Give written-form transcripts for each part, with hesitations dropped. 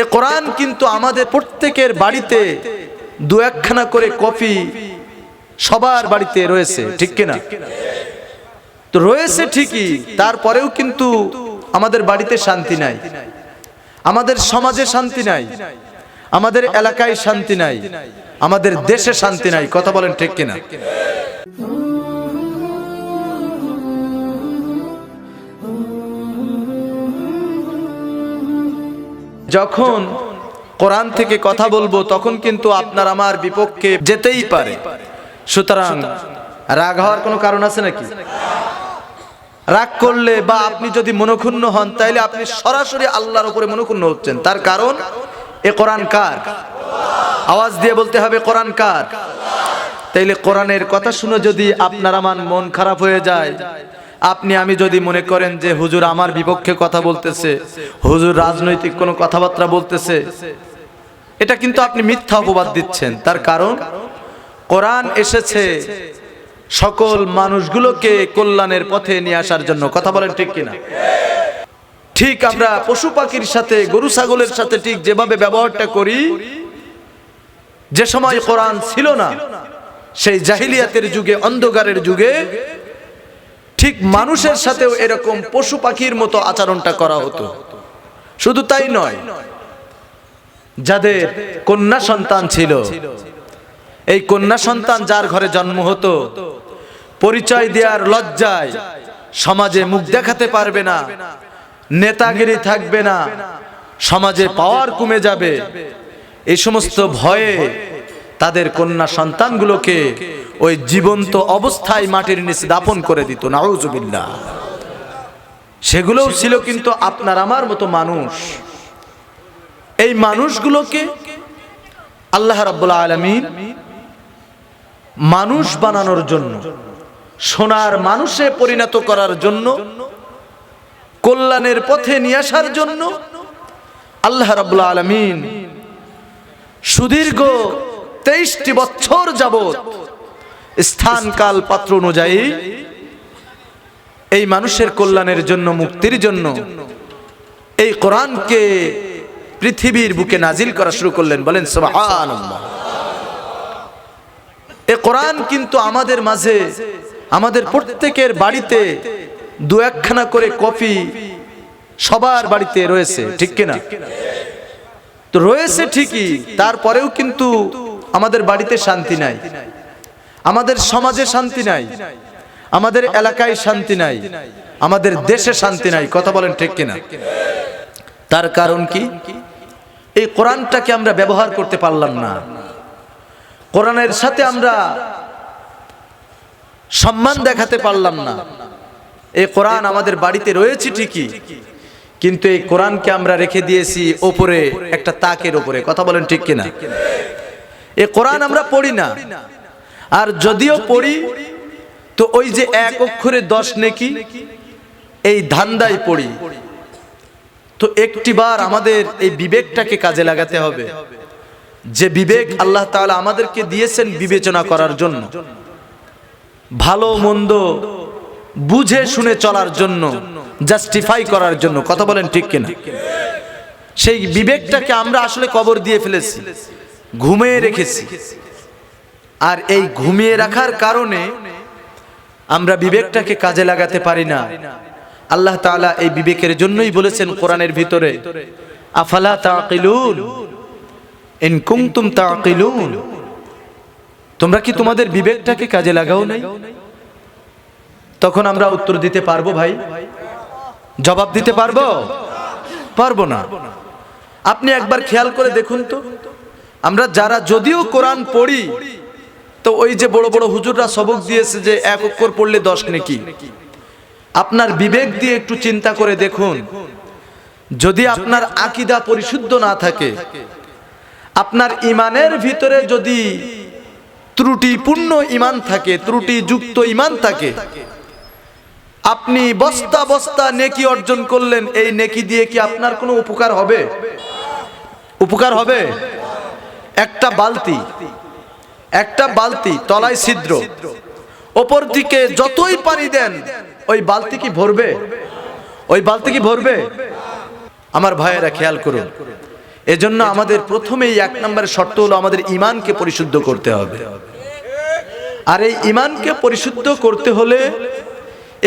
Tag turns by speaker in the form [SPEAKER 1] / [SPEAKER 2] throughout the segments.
[SPEAKER 1] এ কোরআন কিন্তু আমাদের প্রত্যেকের বাড়িতে দু একখানা করে কপি সবার বাড়িতে রয়েছে, ঠিক কিনা? তো রয়েছে ঠিকই, তারপরেও কিন্তু আমাদের বাড়িতে শান্তি নাই, আমাদের সমাজে শান্তি নাই, আমাদের এলাকায় শান্তি নাই, আমাদের দেশে শান্তি নাই। কথা বলেন ঠিক কিনা? যখন কোরআন থেকে কথা বলবো তখন কিন্তু আপনার আমার বিপক্ষে যেতেই পারে, সুতরাং রাগ হওয়ার কোনো কারণ আছে নাকি? রাগ করলে বা আপনি যদি মনক্ষুণ্ণ হন তাইলে আপনি সরাসরি আল্লাহর উপরে মনক্ষুণ্ণ হচ্ছেন। তার কারণ এ কোরআন কার? আওয়াজ দিয়ে বলতে হবে কোরআন কার? তাইলে কোরআনের কথা শুনে যদি আপনার আমার মন খারাপ হয়ে যায়, আপনি আমি যদি মনে করেন যে হুজুর আমার বিপক্ষে কথা বলতেছে, হুজুর রাজনৈতিক কোনো কথাবার্তা বলতেছে, এটা কিন্তু আপনি মিথ্যা অপবাদ দিচ্ছেন। তার কারণ কোরআন এসেছে সকল মানুষগুলোকে কল্যাণের পথে নিয়ে আসার জন্য। কথা বলেন ঠিক কিনা? ঠিক আমরা পশু পাখির সাথে, গরু ছাগলের সাথে ঠিক যেভাবে ব্যবহারটা করি, যে সময় কোরআন ছিল না, সেই জাহিলিয়াতের যুগে, অন্ধকারের যুগে, ঠিক মানুষের সাথেও এরকম পশু পাখির মতো আচরণটা করা হতো। শুধু তাই নয়, যাদের কন্যা সন্তান ছিল, এই কন্যা সন্তান যার ঘরে জন্ম হতো, পরিচয় দেওয়ার লজ্জায় সমাজে মুখ দেখাতে পারবে না, নেতাগিরি থাকবে না, সমাজে পাওয়ার কমে যাবে, এই সমস্ত ভয়ে তাদের কন্যা সন্তানগুলোকে ওই জীবন্ত অবস্থায় মাটির নিচে দাফন করে দিত। নাউজুবিল্লাহ। সেগুলোও ছিল কিন্তু আপনার আমার মতো মানুষ। এই মানুষগুলোকে আল্লাহ রাব্বুল আলামিন মানুষ বানানোর জন্য, সোনার মানুষে পরিণত করার জন্য, কল্যাণের পথে নিয়ে আসার জন্য আল্লাহ রাব্বুল আলামিন সুদীর্ঘ 23টি বছর যাবত স্থান কাল পাত্র অনুযায়ী এই মানুষের কল্যাণের জন্য, মুক্তির জন্য এই কোরআনকে পৃথিবীর বুকে নাজিল করা শুরু করলেন। বলেন সুবহানাল্লাহ। এই কোরআন কিন্তু আমাদের মাঝে, আমাদের প্রত্যেকের বাড়িতে দু একখানা করে কপি সবার বাড়িতে রয়েছে, ঠিক কিনা? তো রয়েছে ঠিকই, তারপরেও কিন্তু আমাদের বাড়িতে শান্তি নাই, আমাদের সমাজে শান্তি নাই, আমাদের এলাকায় শান্তি নাই, আমাদের দেশে শান্তি নাই। কথা বলেন ঠিক কিনা? তার কারণ কি? এই কোরআনটাকে আমরা ব্যবহার করতে পারলাম না, কোরআনের সাথে আমরা সম্মান দেখাতে পারলাম না। এই কোরআন আমাদের বাড়িতে রয়েছে ঠিকই, কিন্তু এই কোরআনকে আমরা রেখে দিয়েছি ওপরে একটা তাকের উপরে। কথা বলেন ঠিক কিনা? এই কোরআন আমরা পড়ি না, আর যদিও পড়ি তো ওই যে এক অক্ষরে 10 নেকি, এই ধান্দায় পড়ি। তো একটিবার আমাদের এই বিবেকটাকে কাজে লাগাতে হবে, যে বিবেক আল্লাহ তাআলা আমাদেরকে দিয়েছেন বিবেচনা করার জন্য, ভালো মন্দ বুঝে শুনে চলার জন্য, জাস্টিফাই করার জন্য। কথা বলেন ঠিক কিনা? সেই বিবেকটাকে আমরা আসলে কবর দিয়ে ফেলেছি, ঘুমিয়ে রেখেছি। আর এই ঘুমিয়ে রাখার কারণে আমরা বিবেকটাকে কাজে লাগাতে পারি না। আল্লাহ তাআলা এই বিবেকের জন্যই বলেছেন কোরআনের ভিতরে, আফালা তাকিলুন ইন কুনতুম তাকিলুন, তোমরা কি তোমাদের বিবেকটাকে কাজে লাগাও নাই? তখন আমরা উত্তর দিতে পারবো ভাই? জবাব দিতে পারবো? পারবো না। আপনি একবার খেয়াল করে দেখুন তো, আমরা যারা যদিও কোরআন পড়ি, তো ওই যে বড় বড় হুজুররা সবক দিয়েছে যে এক অক্ষর পড়লে 10 নেকি, আপনার বিবেক দিয়ে একটু চিন্তা করে দেখুন, যদি আপনার আকীদা পরিশুদ্ধ না থাকে, আপনার ঈমানের ভিতরে যদি ত্রুটিপূর্ণ ঈমান থাকে, ত্রুটিযুক্ত ঈমান থাকে, আপনি বস্তা বস্তা নেকি অর্জন করলেন, এই নেকি দিয়ে কি আপনার কোনো উপকার হবে? উপকার হবে? একটা বালতি তলায় ছিদ্র, উপর দিকে যতই পানি দেন ওই বালতি কি ভরবে? ওই বালতি কি ভরবে? আমার ভাইয়েরা খেয়াল করুন, এজন্য আমাদের প্রথমেই 1 নম্বরের শর্ত হলো আমাদের ঈমানকে পরিশুদ্ধ করতে হবে। আর এই ঈমানকে পরিশুদ্ধ করতে হলে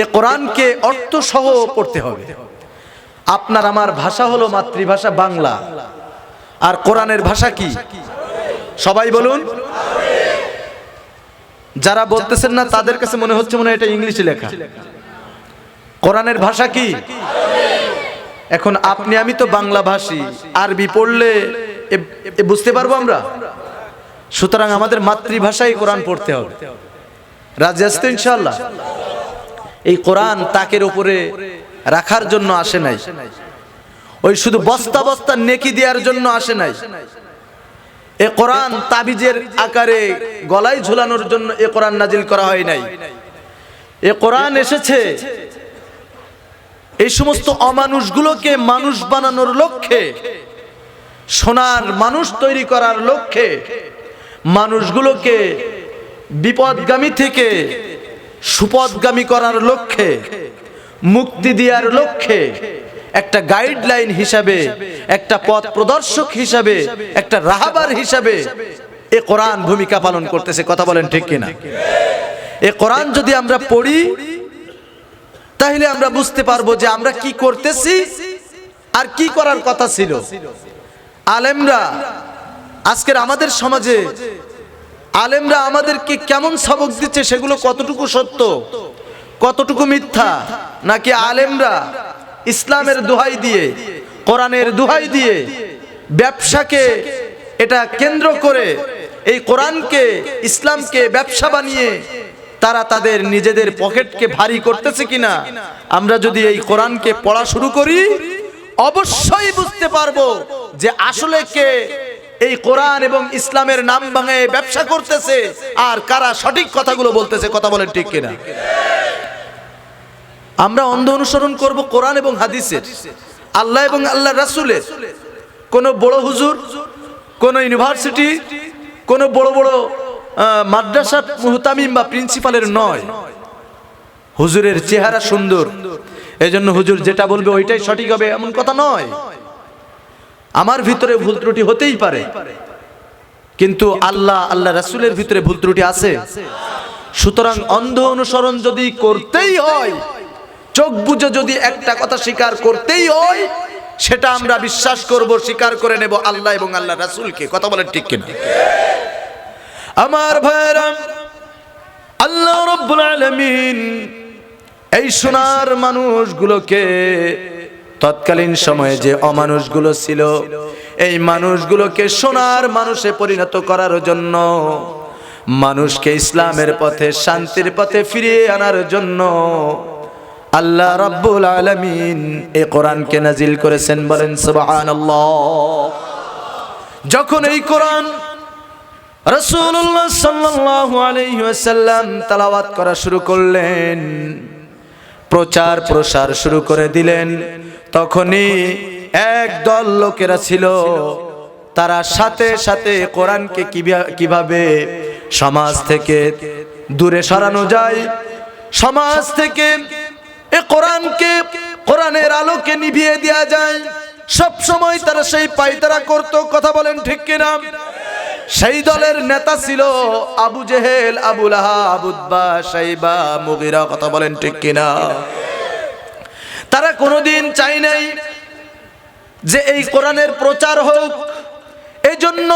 [SPEAKER 1] এই কোরআনকে অর্থ সহ পড়তে হবে। আপনার আমার ভাষা হলো মাতৃভাষা বাংলা, আর কোরআনের ভাষা কি? সবাই বলুন। যারা বলতেছেন না তাদের কাছে মনে হচ্ছে মনে হয় এটা ইংলিশে লেখা। কোরআনের ভাষা কি? এখন আপনি আমি তো বাংলা ভাষী, আরবি পড়লে বুঝতে পারবো আমরা। সুতরাং আমাদের মাতৃভাষায় কোরআন পড়তে হবে। রাজি আছেন তো ইনশাআল্লাহ? এই কোরআন তাকের উপরে রাখার জন্য আসে নাই, ওই শুধু বস্তা বস্তা নেকি দেওয়ার জন্য আসে নাই। এ কোরআন তাবিজের আকারে গলায় ঝুলানোর জন্য এ কোরআন নাজিল করা হয় নাই। এ কোরআন এসেছে এই সমস্ত অমানুষগুলোকে মানুষ বানানোর লক্ষ্যে, সোনার মানুষ তৈরি করার লক্ষ্যে, মানুষগুলোকে বিপদগামী থেকে সুপথগামী করার লক্ষ্যে, মুক্তি দেওয়ার লক্ষ্যে, একটা গাইডলাইন হিসাবে, একটা পথ প্রদর্শক হিসাবে, একটা রাহাবার হিসাবে এ কোরআন ভূমিকা পালন করতেছে। কথা বলেন ঠিক কিনা? এ কোরআন যদি আমরা পড়ি তাহলে আমরা বুঝতে পারবো যে আমরা কি করতেছি আর কি করার কথা ছিল। আলেমরা আজকের আমাদের সমাজে আলেমরা আমাদেরকে কেমন সবক দিচ্ছে, সেগুলো কতটুকু সত্য, কতটুকু মিথ্যা, নাকি আলেমরা ইসলামের দোহাই দিয়ে, কোরআনের দোহাই দিয়ে, ব্যবসাকে এটা কেন্দ্র করে এই কোরআনকে, ইসলামকে ব্যবসা বানিয়ে তারা তাদের নিজেদের পকেটকে ভারী করতেছে কিনা। আমরা যদি এই কোরআনকে পড়া শুরু করি অবশ্যই বুঝতে পারবো যে আসলে কে এই কোরআন এবং ইসলামের নাম ভাঙে ব্যবসা করতেছে আর কারা সঠিক কথাগুলো বলতেছে। কথা বলেন ঠিক কিনা? আমরা অন্ধ অনুসরণ করব কোরআন এবং হাদিসের, আল্লাহ এবং আল্লাহ রাসূলের। কোন বড় হুজুর, কোন ইউনিভার্সিটি, কোন বড় বড় মাদ্রাসার মুহতামিম বা প্রিন্সিপালের নয়। হুজুরের চেহারা সুন্দর, এজন্য হুজুর যেটা বলবে ওইটাই সঠিক হবে এমন কথা নয়। আমার ভিতরে ভুল ত্রুটি হতেই পারে, কিন্তু আল্লাহ আল্লাহ রাসূলের ভিতরে ভুল ত্রুটি আছে। সুতরাং অন্ধ অনুসরণ যদি করতেই হয়, চোখ বুজে যদি একটা কথা স্বীকার করতেই হয়, সেটা আমরা বিশ্বাস করব, স্বীকার করে নেব আল্লাহ এবং আল্লাহ রাসূলকে। কথা বলেন ঠিক কিনা? আমার ভাইরা, আল্লাহ রাব্বুল আলামিন এই সোনার মানুষগুলোকে তৎকালীন সময়ে যে অমানুষগুলো ছিল এই মানুষগুলোকে সোনার মানুষে পরিণত করার জন্য, মানুষকে ইসলামের পথে, শান্তির পথে ফিরিয়ে আনার জন্য আল্লাহ রাব্বুল আলামিন এই কোরআনকে নাজিল করেছেন। বলেন সুবহানাল্লাহ। যখন এই কোরআন রাসূলুল্লাহ সাল্লাল্লাহু আলাইহি ওয়াসাল্লাম তেলাওয়াত করা শুরু করলেন, প্রচার প্রসার শুরু করে দিলেন, তখনই একদল লোকেরা ছিল, তারা সাথে সাথে কোরআনকে কিভাবে সমাজ থেকে দূরে সরানো যায়, সমাজ থেকে এ কোরআনকে, কোরআনের আলোকে নিভিয়ে দেওয়া যায়, সব সময় তারা সেই পায়তারা করত। কথা বলেন ঠিক কিনা? সেই দলের নেতা ছিল আবু জেহেল, আবু লাহাব, উতবা, শাইবা, মুগীরা। কথা বলেন ঠিক কিনা? তারা কোনোদিন চাই নাই যে এই কোরআনের প্রচার হোক। এজন্য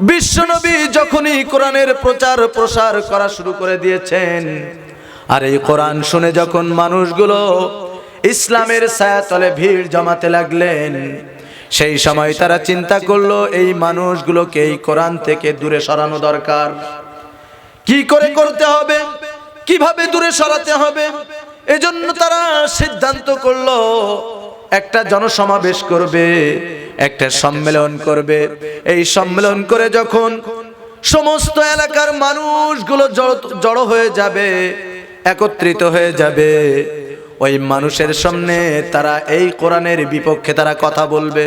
[SPEAKER 1] বিশ্বনবী যখনই কোরআনের প্রচার প্রসার করা শুরু করে দিয়েছেন, আর এই কোরআন শুনে যখন মানুষগুলো ইসলামের ছায়াতলে ভিড় জমাতে লাগলেন, সেই সময় তারা চিন্তা করলো এই মানুষগুলোকে এই কোরআন থেকে দূরে সরানো দরকার। কি করে করতে হবে, কিভাবে দূরে সরাতে হবে? এজন্য তারা সিদ্ধান্ত করলো একটা জনসমাবেশ করবে, একটা সম্মেলন করবে। এই সম্মেলন করে যখন সমস্ত এলাকার মানুষগুলো জড়ো হয়ে যাবে, একত্রিত হয়ে যাবে, ওই মানুষের সামনে তারা এই কোরআনের বিপক্ষে তারা কথা বলবে।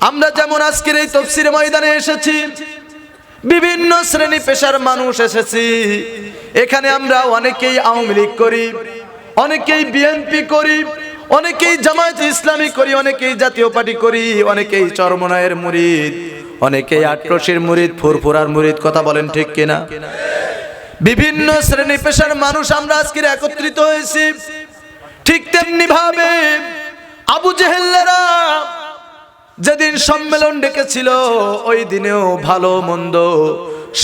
[SPEAKER 1] আমরা যেমন আজকের এই তাফসীর ময়দানে এসেছি, বিভিন্ন শ্রেণী পেশার মানুষ এসেছি। এখানে আমরা অনেকেই আওয়ামী লীগ করি, অনেকেই বিএনপি করি, অনেকেই জামায়াতে ইসলামী করি, অনেকেই জাতীয় পার্টি করি, অনেকেই চরমনায়ের মুরিদ, অনেকেই আটরশির মুরিদ, ফুরফুরার মুরিদ। কথা বলেন ঠিক কিনা? বিভিন্ন শ্রেণী পেশার মানুষ আমরা আজকে একত্রিত হয়েছি। ঠিক তেমনি ভাবে আবু জেহেলরা যেদিন সম্মেলন ডেকেছিল, ওই দিনেও ভালো মন্দ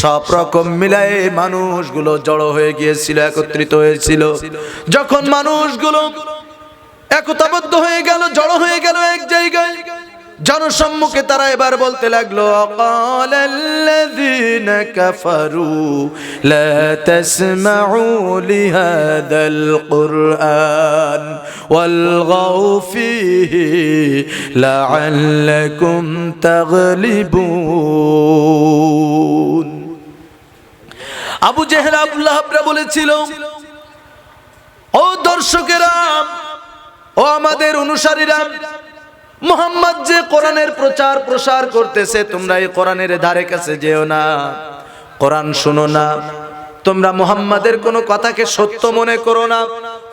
[SPEAKER 1] সব রকম মিলায়ে মানুষগুলো জড়ো হয়ে গিয়েছিল, একত্রিত হয়েছিল। যখন মানুষগুলো একতাবদ্ধ হয়ে গেল, জড়ো হয়ে গেল এক জায়গায়, জনসম্মুখে তারা এবার বলতে লাগলো, ক্বালাল্লাযীনা কাফারু লা তাসমাউ লিহাযাল কুরআন ওয়ালগাউ ফীহি লাআল্লাকুম তাগলিবুন। আবু জেহেল আবু লাহাবরা বলেছিল, ও দর্শকেরা, ও আমাদের অনুসারীরা, মুহাম্মদ যে কোরআনের প্রচার প্রসার করতেছে, তোমরা এই কোরআনের ধারে কাছে যেও না, কোরআন শুনো না, তোমরা মুহাম্মাদের কোনো কথাকে সত্য মনে করো না,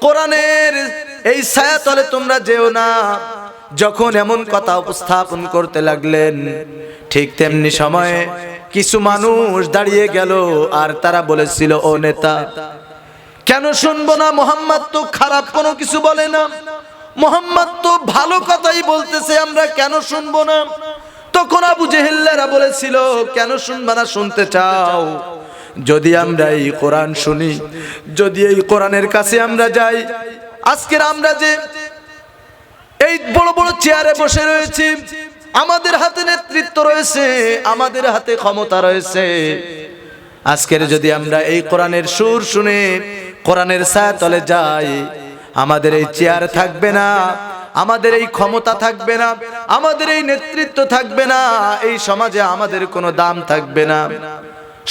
[SPEAKER 1] কোরআনের এই ছায়াতলে তোমরা যেও না। যখন এমন কথা উপস্থাপন করতে লাগলেন, ঠিক তেমনি সময়ে কিছু মানুষ দাঁড়িয়ে গেল, আর তারা বলেছিল, ও নেতা, কেন শুনবো না? মুহাম্মদ তো খারাপ কোনো কিছু বলে না, মুহাম্মদ তো ভালো কথাই বলতেছে, আমরা কেন শুনবো না? তখন আবু জেহেলরা বলেছিল, কেন শুনবা না? শুনতে চাও? যদি আমরা এই কোরআন শুনি, যদি এই কোরআনের কাছে আমরা যাই, আজকের আমরা যে এই বড় বড় চেয়ারে বসে রয়েছি, আমাদের হাতে নেতৃত্ব রয়েছে, আমাদের হাতে ক্ষমতা রয়েছে, আজকের যদি আমরা এই কোরআনের সুর শুনে কোরআনের ছায়াতলে যাই, আমাদের এই চেয়ার থাকবে না, আমাদের এই ক্ষমতা থাকবে না, আমাদের এই নেতৃত্ব থাকবে না, এই সমাজে আমাদের কোনো দাম থাকবে না,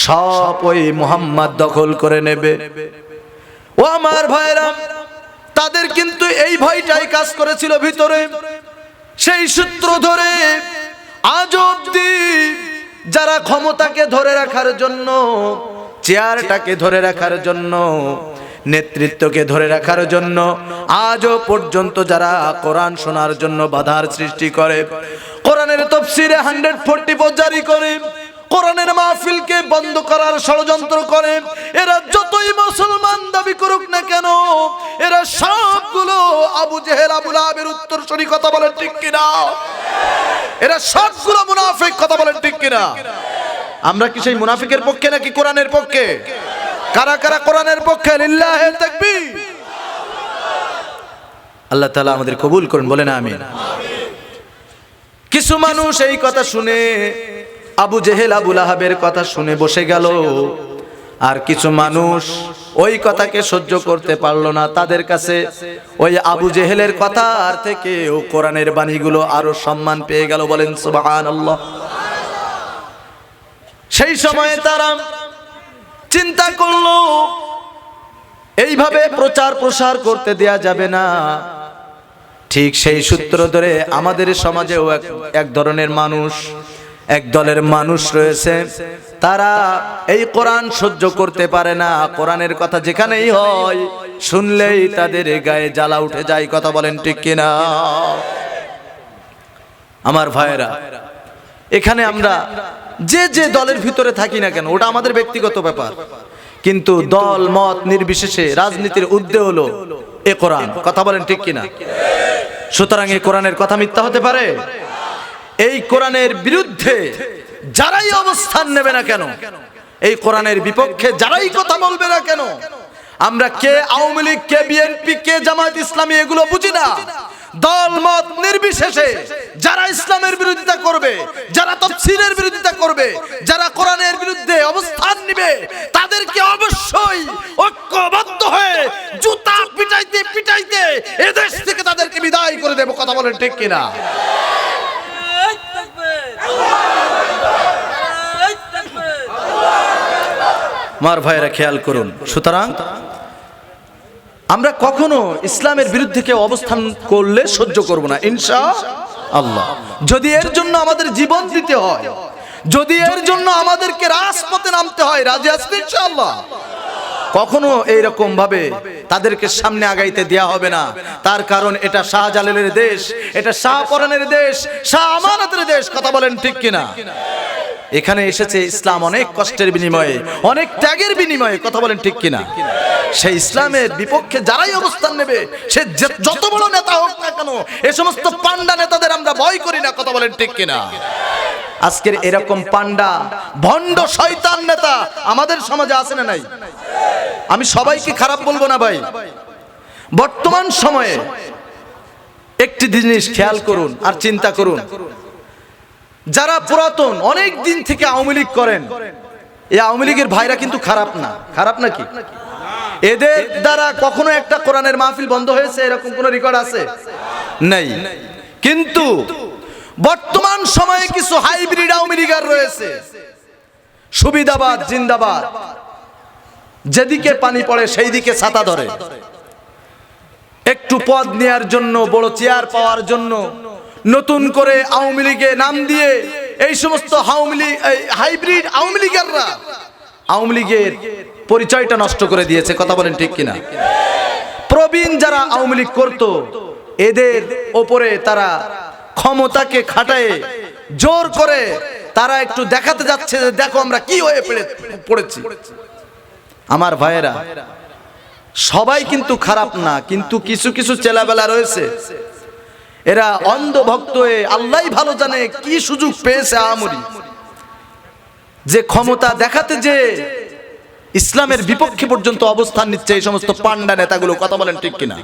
[SPEAKER 1] সব ওই মুহাম্মদ দখল করে নেবে। ও আমার ভাইরা, তাদের কিন্তু এই ভয়টাই কাজ করেছিল ভিতরে। সেই সূত্র ধরে আজ অবধি যারা ক্ষমতাকে ধরে রাখার জন্য, চেয়ারটাকে ধরে রাখার জন্য, নেতৃত্বকে ধরে রাখার জন্য আজও পর্যন্ত যারা কোরআন শোনার জন্য বাধার সৃষ্টি করে, কোরআনের তাফসীরে 144 জারি করে, কোরআনের মাহফিলকে বন্ধ করার ষড়যন্ত্র করে, এরা যতই মুসলমান দাবি করুক না কেন, এরা সবগুলো আবু জেহেল আবু লাহাবের উত্তরসূরি। কথা বলেন ঠিক কিনা? এরা সবগুলো মুনাফিক। কথা বলেন ঠিক কিনা? আমরা কি সেই মুনাফিকের পক্ষে নাকি কোরআনের পক্ষে? কারা কারা কোরআনের পক্ষে? লিল্লাহি তাকবীর। আল্লাহ তাআলা আমাদের কবুল করুন, বলেন আমিন। কিছু মানুষ এই কথা শুনে, আবু জেহেল আবু লাহাবের কথা শুনে বসে গেল, আর কিছু মানুষ ওই কথাকে সহ্য করতে পারলো না। তাদের কাছে ওই আবু জেহেলের কথার থেকে ও কোরআনের বাণীগুলো আরো সম্মান পেয়ে গেল। বলেন সুবহানাল্লাহ। সেই সময়ে তারা চিন্তা করলো, এইভাবে প্রচার প্রসার করতে দেয়া যাবে না। ঠিক সেই সূত্র ধরে আমাদের সমাজেও এক ধরনের মানুষ, এক দলের মানুষ রয়েছে, তারা এই কোরআন সহ্য করতে পারে না। কোরআনের কথা যেখানেই হয়, শুনলেই তাদের গায়ে জ্বালা উঠে যায়। কথা বলেন ঠিক কিনা? আমার ভাইয়েরা, এখানে আমরা যে যে দলের ভিতরে থাকি না কেন, ওটা আমাদের ব্যক্তিগত ব্যাপার, কিন্তু দল মত নির্বিশেষে রাজনীতির উদ্দেশ্য হলো এ কোরআন। কথা বলেন ঠিক কিনা? সুতরাং এই কোরআনের কথা মিথ্যা হতে পারে? এই কোরআনের বিরুদ্ধে যারাই অবস্থান নেবে না কেন, এই কোরআনের বিপক্ষে যারাই কথা বলবে না কেন, আমরা কে আওয়ামী লীগ, কে বিএনপি, কে জামায়াত ইসলামী এগুলো বুঝি না। দল মত নির্বিশেষে যারা ইসলামের বিরোধিতা করবে, যারা তাফসীরের বিরোধিতা করবে, যারা কোরআনের বিরুদ্ধে অবস্থান নেবে, তাদেরকে অবশ্যই ঐক্যবদ্ধ হয়ে জুতা পিটাইতে পিটাইতে এদেশ থেকে তাদেরকে বিদায় করে দেব। কথা বলেন ঠিক কিনা? আমার ভাইয়েরা খেয়াল করুন। সুতরাং আমরা কখনো ইসলামের বিরুদ্ধে কেউ অবস্থান করলে সহ্য করব না ইনশাআল্লাহ। যদি এর জন্য আমাদের জীবন দিতে হয়, যদি এর জন্য আমাদেরকে রাজপথে নামতে হয়, রাজি আছেন ইনশাআল্লাহ? কখনো এইরকম ভাবে তাদেরকে সামনে আগাইতে দেয়া হবে না। তার কারণ এটা শাহজালালের দেশ, এটা শাহপরানের দেশ, শাহ আমানতের দেশ। কথা বলেন ঠিক কিনা? এখানে এসেছে ইসলাম অনেক কষ্টের বিনিময়ে, অনেক ত্যাগের বিনিময়ে। কথা বলেন ঠিক কিনা? সেই ইসলামের বিপক্ষে যারাই অবস্থান নেবে, সে যত বড় নেতা হোক না কেন, এই সমস্ত পান্ডা নেতাদের আমরা ভয় করি না। কথা বলেন ঠিক কিনা? আজকের এরকম পান্ডা ভণ্ড শয়তান নেতা আমাদের সমাজে আছে না নাই? আমি সবাইকে খারাপ বলবো না ভাই। বর্তমান সময়ে একটি জিনিস খেয়াল করুন আর চিন্তা করুন, যারা পুরাতন অনেক দিন থেকে আওয়ামী লীগ করেন, এই আওয়ামী লীগের ভাইরা কিন্তু খারাপ না। খারাপ নাকি? এদের দ্বারা কখনো একটা কোরআনের মাহফিল বন্ধ হয়েছে এরকম কোন রেকর্ড আছে? নাই। কিন্তু বর্তমান সময়ে কিছু হাইব্রিড আওয়ামী লীগার রয়েছে, সুবিধাবাদ জিন্দাবাদ, যেদিকে পানি পড়ে সেই দিকে ছাতা ধরে, একটু পদ নেয়ার জন্য, বড় চেয়ার পাওয়ার জন্য নতুন করে আওয়ামী লীগে নাম দিয়ে এই সমস্ত হাইব্রিড আওয়ামী লীগাররা আওয়ামী লীগের পরিচয়টা নষ্ট করে দিয়েছে। কথা বলেন ঠিক কিনা? প্রবীণ যারা আওয়ামী লীগ করতো, এদের ওপরে তারা ক্ষমতাকে খাটায় জোর করে তারা একটু দেখাতে যাচ্ছে যে দেখো আমরা কি হয়ে পড়েছি। আমার ভাইয়েরা, সবাই কিন্তু খারাপ না, কিন্তু কিছু কিছু চেলাবেলা রয়েছে, এরা অন্ধভক্ত হয়ে আল্লাহই ভালো জানে কি সুযোগ পেয়েছে আমরি, যে ক্ষমতা দেখাতে যে ইসলামের বিপক্ষে পর্যন্ত অবস্থান নিচ্ছে এই সমস্ত পান্ডা নেতাগুলো। কথা বলেন ঠিক কিনা?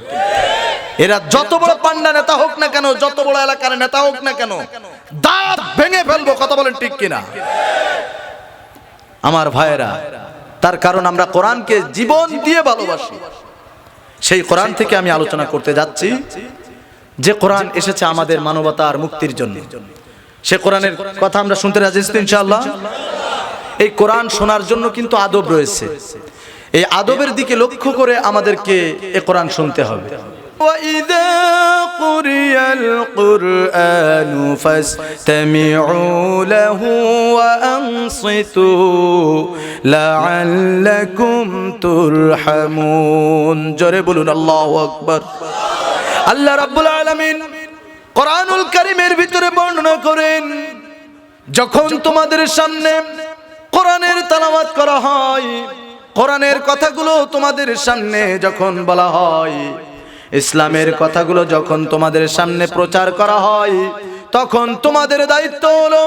[SPEAKER 1] এরা যত বড় পান্ডা নেতা হোক না কেন, যত বড় এলাকার নেতা হোক না কেন, দাঁত ভেঙে ফেলবো। কথা বলেন ঠিক কিনা? আমার ভাইয়েরা, তার কারণ আমরা কোরআনকে জীবন দিয়ে ভালোবাসি। সেই কোরআন থেকে আমি আলোচনা করতে যাচ্ছি, যে কোরআন এসেছে আমাদের মানবতার মুক্তির জন্য। সে কোরআনের কথা আমরা শুনতে রাজি আছি ইনশাআল্লাহ। এই কোরআন শোনার জন্য কিন্তু আদব রয়েছে, এই আদবের দিকে লক্ষ্য করে আমাদেরকে এই কোরআন শুনতে হবে। وَإِذَا قُرِئَ الْقُرْآنُ فَاسْتَمِعُوا لَهُ وَأَنصِتُوا لَعَلَّكُمْ تُرْحَمُونَ। জোরে বলুন আল্লাহু আকবার। আল্লাহ রাব্বুল আলামিন কোরআনুল কারীমের ভিতরে বর্ণনা করেন, যখন তোমাদের সামনে কোরআনের তেলাওয়াত করা হয়, কোরআনের কথাগুলো তোমাদের সামনে যখন বলা হয়, ইসলামের কথাগুলো যখন তোমাদের সামনে প্রচার করা হয়, তখন তোমাদের দায়িত্ব হলো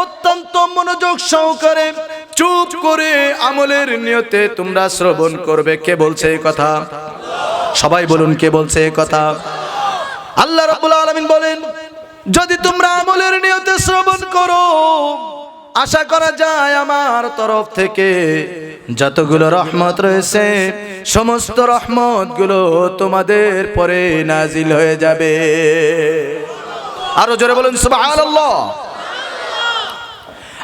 [SPEAKER 1] অত্যন্ত মনোযোগ সহকারে চুপ করে আমলের নিয়তে তোমরা শ্রবণ করবে। কে বলছে এই কথা? সবাই বলুন, কে বলছে এই কথা? আল্লাহ রাব্বুল আলামিন বলেন, যদি তোমরা আমলের নিয়তে শ্রবণ করো, আশা করা যায় আমার তরফ থেকে যতগুলো রহমত রয়েছে সমস্ত রহমত গুলো তোমাদের পরে নাজিল হয়ে যাবে। আরো জোরে বলুন সুবহানাল্লাহ।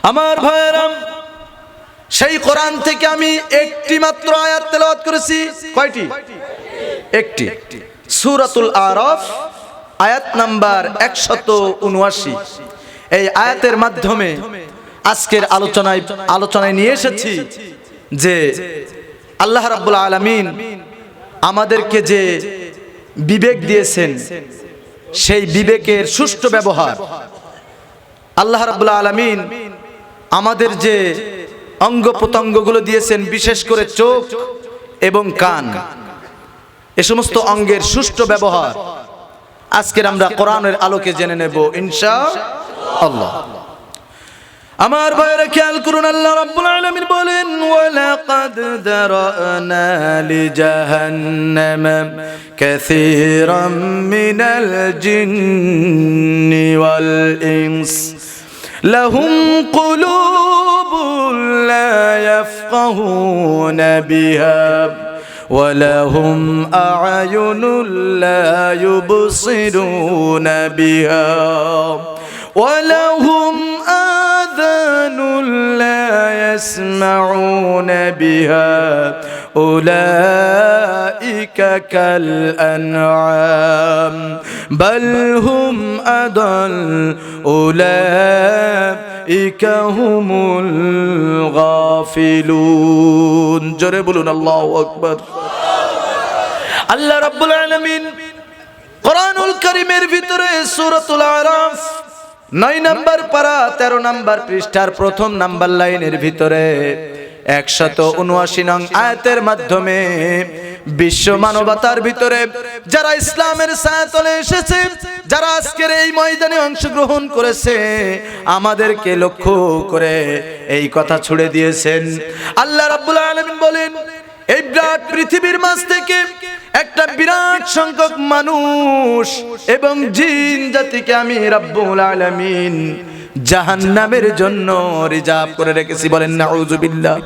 [SPEAKER 1] আমার ভাইরা, সেই কোরআন থেকে আমি একটি মাত্র আয়াত তেলাওয়াত করেছি। কয়টি? একটি। সূরাতুল আরাফ আয়াত নাম্বার 179। এই আয়াতের মাধ্যমে আজকের আলোচনায় নিয়ে এসেছি যে আল্লাহ রাব্বুল আলামিন আমাদেরকে যে বিবেক দিয়েছেন, সেই বিবেকের সুষ্ঠু ব্যবহার। আল্লাহ রাব্বুল আলামিন আমাদের যে অঙ্গ প্রত্যঙ্গগুলো দিয়েছেন, বিশেষ করে চোখ এবং কান, এ সমস্ত অঙ্গের সুষ্ঠু ব্যবহার আজকের আমরা কোরআনের আলোকে জেনে নেব ইনশাআল্লাহ। আমার ভাইরা খেয়াল করুন, আল্লাহ রাব্বুল আলামিন বলেন, ওয়ালাকাদ দারানা লিজাহান্নাম কাসীরাম মিনাল জিন্নি ওয়াল ইনস লাহুম কুলুবুন লা ইয়াফকাহুনা বিহা ওয়ালাহুম আ'য়ুনুন লা ইউবসিরুনা বিহা ওয়ালাহুম آذان لا يسمعون بها أولئك كالأنعام بل هم أضل أولئك هم الغافلون। গাফিলুন। জোরে বলুন আল্লাহু আকবার। আল্লাহ রাব্বুল আলামিন কোরআনুল কারীমের ভিতরে সূরাতুল আরাফ 9 নম্বর পারা 13 নম্বর পৃষ্ঠার প্রথম নাম্বার লাইনের ভিতরে 179 নং আয়াতের মাধ্যমে বিশ্ব মানবতার ভিতরে যারা ইসলামের ছায়াতলে এসেছে, যারা আজকের এই ময়দানে অংশগ্রহণ করেছে, আমাদেরকে লক্ষ্য করে এই কথা ছুড়ে দিয়েছেন। আল্লাহ রাব্বুল আলামিন বলেন, এই বিরাট পৃথিবীর মাঝ থেকে একটা বিরাট সংখ্যক মানুষ এবং জিন জাতিকে আমি রাব্বুল আলামিন জাহান্নামের জন্য রিজার্ভ করে রেখেছি। বলেন নাউযুবিল্লাহ।